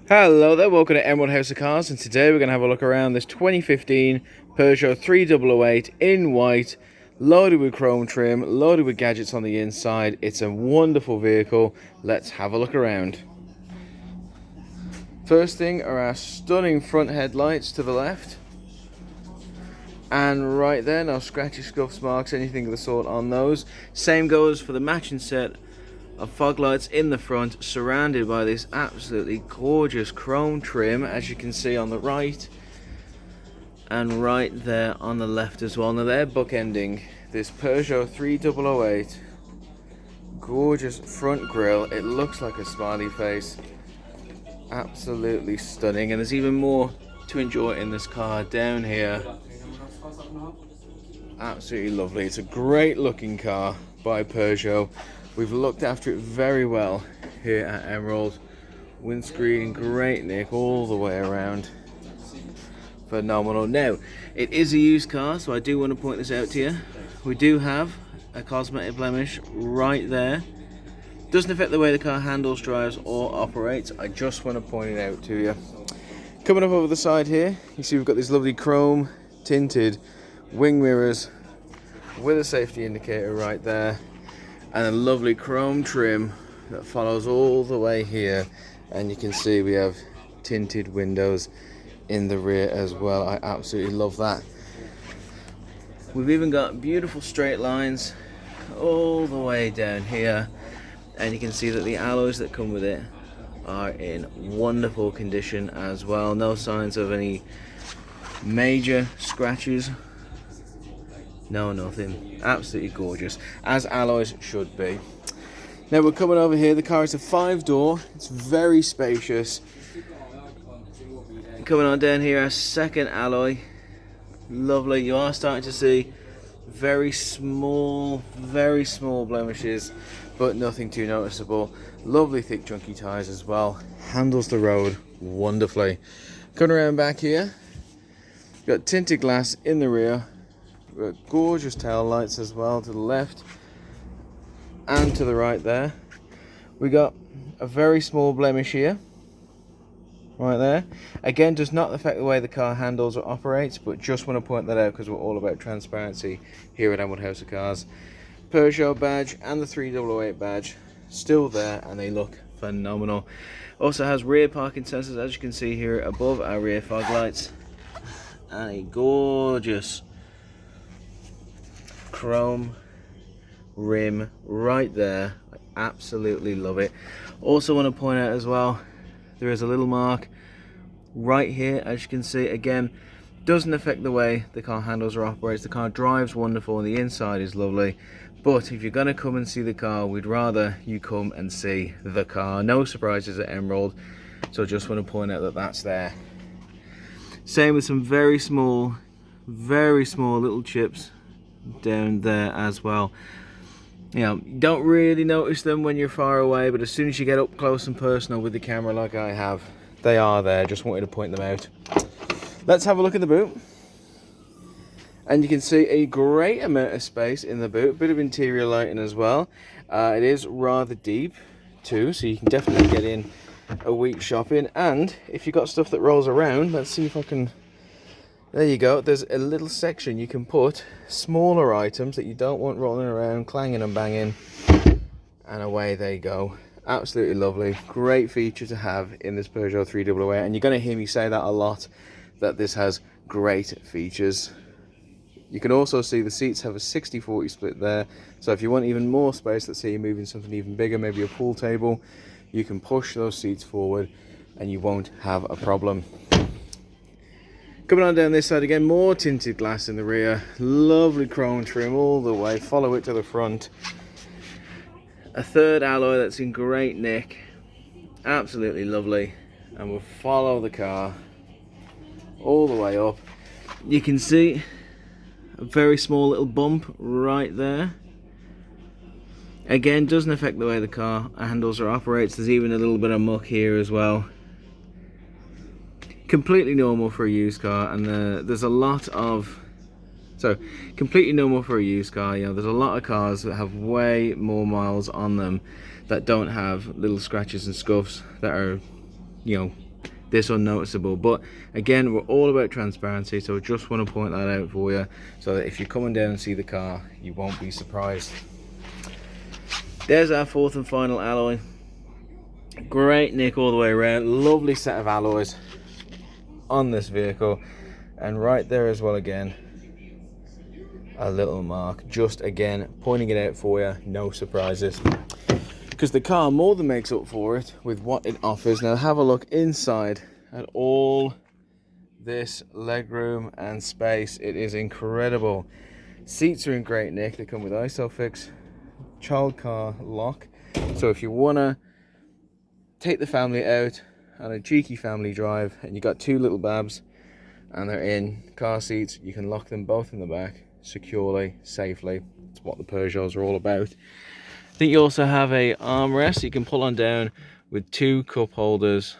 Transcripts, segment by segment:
Hello there, welcome to Emerald House of Cars, and today we're going to have a look around this 2015 Peugeot 3008 in white, loaded with chrome trim, loaded with gadgets on the inside. It's a wonderful vehicle. Let's have a look around. First thing are our stunning front headlights to the left. And right there, no scratches, scuffs, marks, anything of the sort on those. Same goes for the matching set of fog lights in the front, surrounded by this absolutely gorgeous chrome trim, as you can see on the right and right there on the left as well. Now they're bookending this Peugeot 3008 gorgeous front grille. It looks like a smiley face, absolutely stunning, and there's even more to enjoy in this car down here. Absolutely lovely. It's a great looking car by Peugeot. We've looked after it very well here at Emerald. Windscreen, great nick all the way around. Phenomenal. Now, it is a used car, so I do want to point this out to you. We do have a cosmetic blemish right there. Doesn't affect the way the car handles, drives, or operates. I just want to point it out to you. Coming up over the side here, you see we've got this lovely chrome tinted wing mirrors with a safety indicator right there, and a lovely chrome trim that follows all the way here, and you can see we have tinted windows in the rear as well. I absolutely love that. We've even got beautiful straight lines all the way down here, and you can see that the alloys that come with it are in wonderful condition as well. No signs of any major scratches. No, nothing. Absolutely gorgeous, as alloys should be. Now we're coming over here. The car is a 5-door. It's very spacious. Coming on down here, our second alloy. Lovely. You are starting to see very small blemishes, but nothing too noticeable. Lovely thick chunky tyres as well. Handles the road wonderfully. Coming around back here, got tinted glass in the rear. We've got gorgeous tail lights as well to the left and to the right there. We got a very small blemish here, right there. Again, does not affect the way the car handles or operates, but just want to point that out because we're all about transparency here at Emerald House of Cars. Peugeot badge and the 3008 badge still there, and they look phenomenal. Also has rear parking sensors, as you can see here above our rear fog lights, and a gorgeous chrome rim right there. I absolutely love it. Also want to point out as well, there is a little mark right here, as you can see. Again, doesn't affect the way the car handles or operates. The car drives wonderful and the inside is lovely, but if you're going to come and see the car, we'd rather you come and see the car. No surprises at Emerald, so just want to point out that that's there. Same with some very small little chips down there as well. You know, you don't really notice them when you're far away, but as soon as you get up close and personal with the camera like I have, they are there. Just wanted to point them out. Let's have a look at the boot, and you can see a great amount of space in the boot. Bit of interior lighting as well. It is rather deep too, so you can definitely get in a week shopping. And if you've got stuff that rolls around, let's see if I can. There you go. There's a little section you can put smaller items that you don't want rolling around, clanging and banging, and away they go. Absolutely lovely. Great feature to have in this Peugeot 3008, and you're going to hear me say that a lot, that this has great features. You can also see the seats have a 60-40 split there, so if you want even more space, let's say you're moving something even bigger, maybe a pool table, you can push those seats forward and you won't have a problem. Coming on down this side again, more tinted glass in the rear, lovely chrome trim all the way, follow it to the front. A third alloy that's in great nick, absolutely lovely, and we'll follow the car all the way up. You can see a very small little bump right there. Again, doesn't affect the way the car handles or operates. There's even a little bit of muck here as well. Completely normal for a used car, and there's a lot of So completely normal for a used car. You know, there's a lot of cars that have way more miles on them that don't have little scratches and scuffs that are, you know, this unnoticeable. But again, we're all about transparency, so I just want to point that out for you, so that if you're coming down and see the car, you won't be surprised. There's our fourth and final alloy. Great nick all the way around, lovely set of alloys on this vehicle, and right there as well, again, a little mark, just again pointing it out for you, no surprises, because the car more than makes up for it with what it offers. Now have a look inside at all this legroom and space. It is incredible. Seats are in great nick, they come with ISOFIX child car lock, so if you want to take the family out on a cheeky family drive and you got two little babs and they're in car seats, you can lock them both in the back securely, safely. It's what the Peugeots are all about. I think you also have a armrest you can pull on down with two cup holders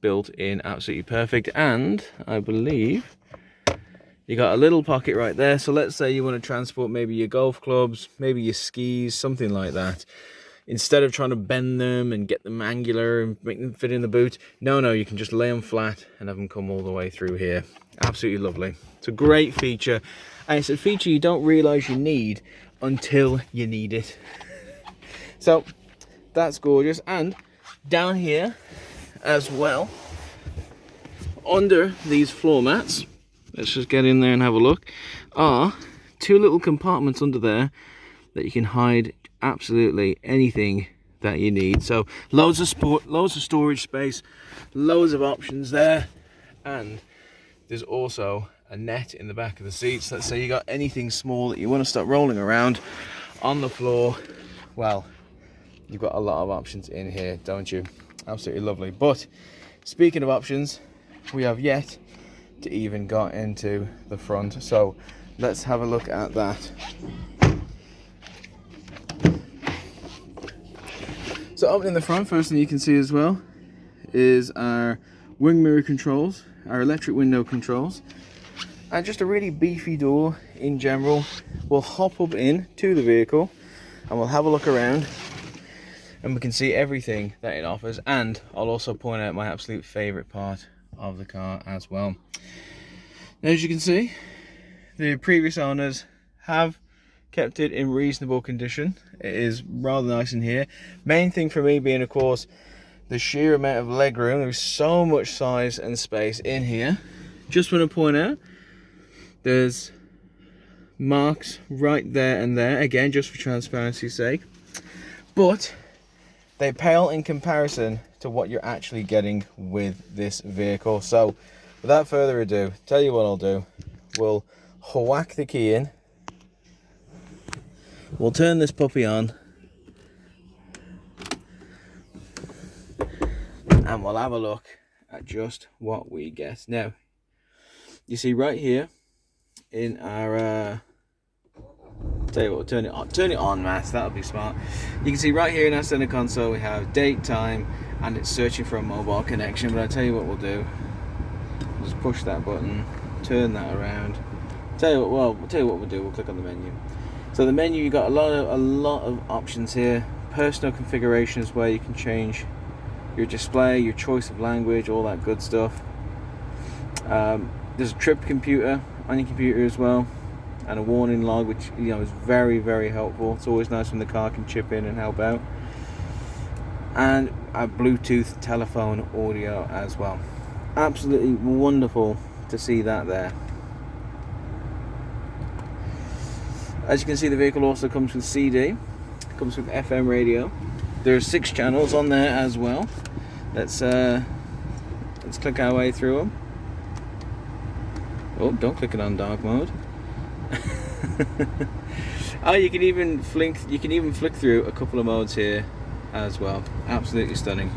built in, absolutely perfect. And I believe you got a little pocket right there, so let's say you want to transport maybe your golf clubs, maybe your skis, something like that. Instead of trying to bend them and get them angular and make them fit in the boot, no, you can just lay them flat and have them come all the way through here. Absolutely lovely. It's a great feature, and it's a feature you don't realise you need until you need it. So that's gorgeous. And down here as well, under these floor mats, let's just get in there and have a look, are two little compartments under there that you can hide absolutely anything that you need. So loads of storage space, loads of options there. And there's also a net in the back of the seats. Let's say you got anything small that you want to start rolling around on the floor, well, you've got a lot of options in here, don't you? Absolutely lovely. But speaking of options, we have yet to even got into the front, so let's have a look at that. So opening the front, first thing you can see as well is our wing mirror controls, our electric window controls, and just a really beefy door in general. We'll hop up in to the vehicle and we'll have a look around, and we can see everything that it offers. And I'll also point out my absolute favorite part of the car as well. Now, as you can see, the previous owners have kept it in reasonable condition. It is rather nice in here. Main thing for me being, of course, the sheer amount of legroom. There's so much size and space in here. Just want to point out, there's marks right there and there, again just for transparency's sake, but they pale in comparison to what you're actually getting with this vehicle. So without further ado, tell you what I'll do, we'll whack the key in, we'll turn this puppy on, and we'll have a look at just what we get. Now, you see right here in our tell you what, turn it on, Matt, that'll be smart. You can see right here in our center console we have date, time, and it's searching for a mobile connection. But I'll tell you what we'll do, just push that button, turn that around. Tell you what we'll do, we'll click on the menu. So the menu, you got a lot of options here. Personal configurations where you can change your display, your choice of language, all that good stuff. There's a trip computer on your computer as well, and a warning log, which, you know, is very, very helpful. It's always nice when the car can chip in and help out. And a Bluetooth telephone audio as well. Absolutely wonderful to see that there. As you can see, the vehicle also comes with CD, comes with FM radio. There's 6 channels on there as well. Let's click our way through them. Oh, don't click it on dark mode. Oh, you can even flick through a couple of modes here as well. Absolutely stunning.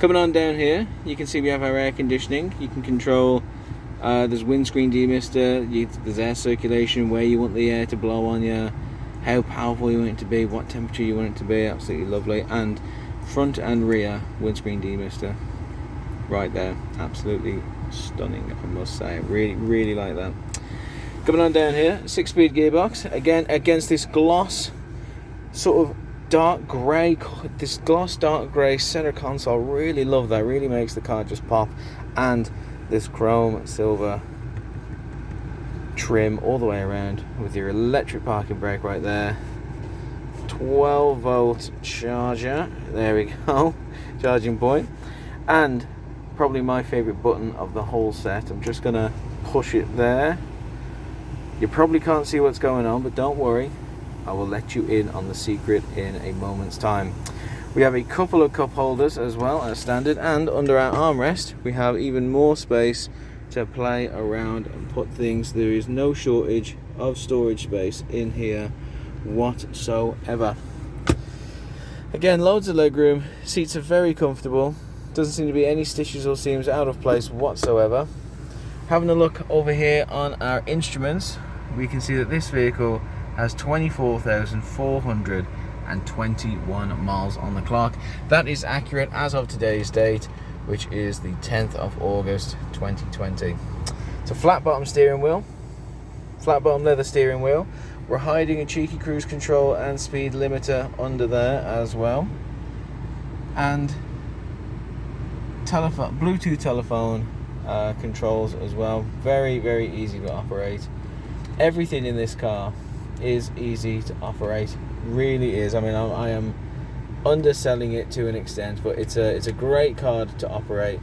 Coming on down here, you can see we have our air conditioning. You can control, there's windscreen demister, there's air circulation, where you want the air to blow on you, how powerful you want it to be, what temperature you want it to be. Absolutely lovely. And front and rear windscreen demister right there. Absolutely stunning, I must say. Really, really like that. Coming on down here, 6-speed gearbox, again against this gloss sort of dark grey, this gloss dark grey center console, really love that, really makes the car just pop. And this chrome silver trim all the way around with your electric parking brake right there, 12-volt charger, there we go, charging point. And probably my favorite button of the whole set, I'm just gonna push it there. You probably can't see what's going on, but don't worry, I will let you in on the secret in a moment's time. We have a couple of cup holders as well as standard, and under our armrest we have even more space to play around and put things. There is no shortage of storage space in here whatsoever. Again, loads of legroom, seats are very comfortable, doesn't seem to be any stitches or seams out of place whatsoever. Having a look over here on our instruments, we can see that this vehicle has 24,421 miles on the clock. That is accurate as of today's date, which is the 10th of August 2020. It's a flat bottom steering wheel, flat bottom leather steering wheel. We're hiding a cheeky cruise control and speed limiter under there as well, and Bluetooth telephone controls as well. Very, very easy to operate. Everything in this car is easy to operate, really is. I mean, I am underselling it to an extent, but it's a great car to operate.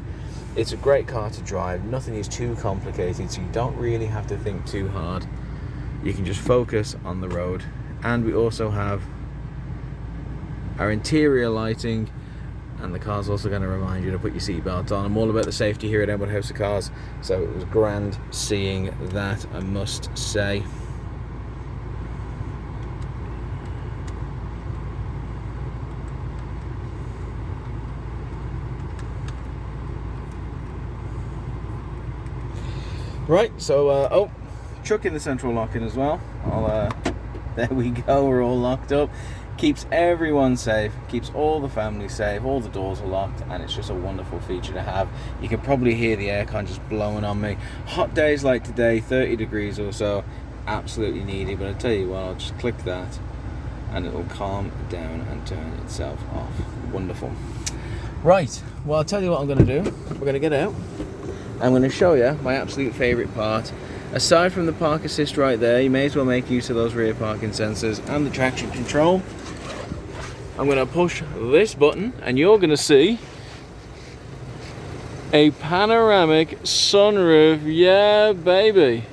It's a great car to drive. Nothing is too complicated, so you don't really have to think too hard. You can just focus on the road. And we also have our interior lighting, and the car's also going to remind you to put your seatbelt on. I'm all about the safety here at Elmwood House of Cars, so it was grand seeing that, I must say. Right, so chuck in the central lock-in as well. There we go, we're all locked up. Keeps everyone safe, keeps all the family safe, all the doors are locked, and it's just a wonderful feature to have. You can probably hear the aircon just blowing on me. Hot days like today, 30 degrees or so, absolutely needed, but I'll tell you what, I'll just click that and it'll calm down and turn itself off. Wonderful. Right, well, I'll tell you what I'm going to do. We're going to get out. I'm going to show you my absolute favourite part. Aside from the park assist right there, you may as well make use of those rear parking sensors and the traction control. I'm going to push this button and you're going to see a panoramic sunroof. Yeah, baby.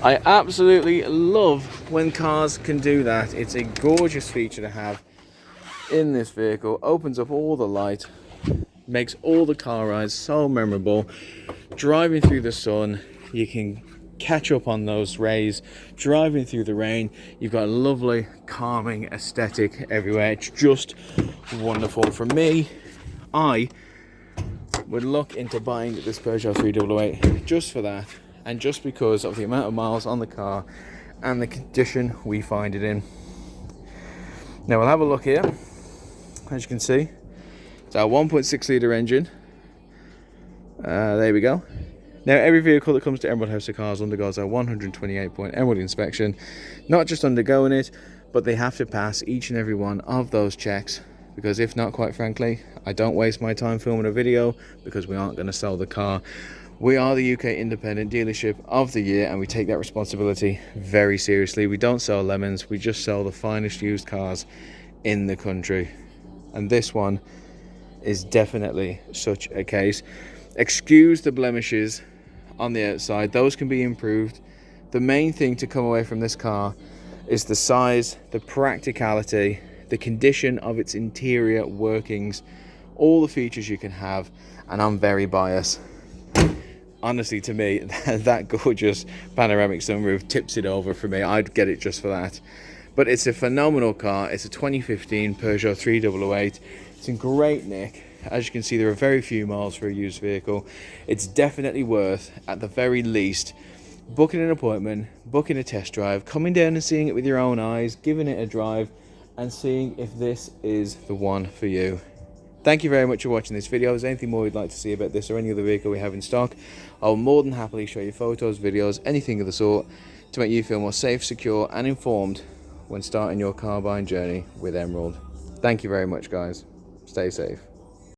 I absolutely love when cars can do that. It's a gorgeous feature to have in this vehicle. Opens up all the light, makes all the car rides so memorable. Driving through the sun, you can catch up on those rays. Driving through the rain, you've got a lovely calming aesthetic everywhere. It's just wonderful. For me, I would look into buying this Peugeot 3008 just for that, and just because of the amount of miles on the car and the condition we find it in. Now we'll have a look here. As you can see, it's our 1.6 litre engine. There we go. Now every vehicle that comes to Emerald House of Cars undergoes our 128-point Emerald inspection. Not just undergoing it, but they have to pass each and every one of those checks, because if not, quite frankly, I don't waste my time filming a video because we aren't going to sell the car. We are the UK Independent Dealership of the Year, and we take that responsibility very seriously. We don't sell lemons, we just sell the finest used cars in the country. And this one is definitely such a case. Excuse the blemishes on the outside, those can be improved. The main thing to come away from this car is the size, the practicality, the condition of its interior workings, all the features you can have, and I'm very biased. Honestly, to me, that gorgeous panoramic sunroof tips it over for me. I'd get it just for that. But it's a phenomenal car. It's a 2015 Peugeot 3008. It's in great nick. As you can see, there are very few miles for a used vehicle. It's definitely worth, at the very least, booking an appointment, booking a test drive, coming down and seeing it with your own eyes, giving it a drive, and seeing if this is the one for you. Thank you very much for watching this video. If there's anything more you'd like to see about this or any other vehicle we have in stock, I'll more than happily show you photos, videos, anything of the sort, to make you feel more safe, secure, and informed when starting your car buying journey with Emerald. Thank you very much, guys. Stay safe.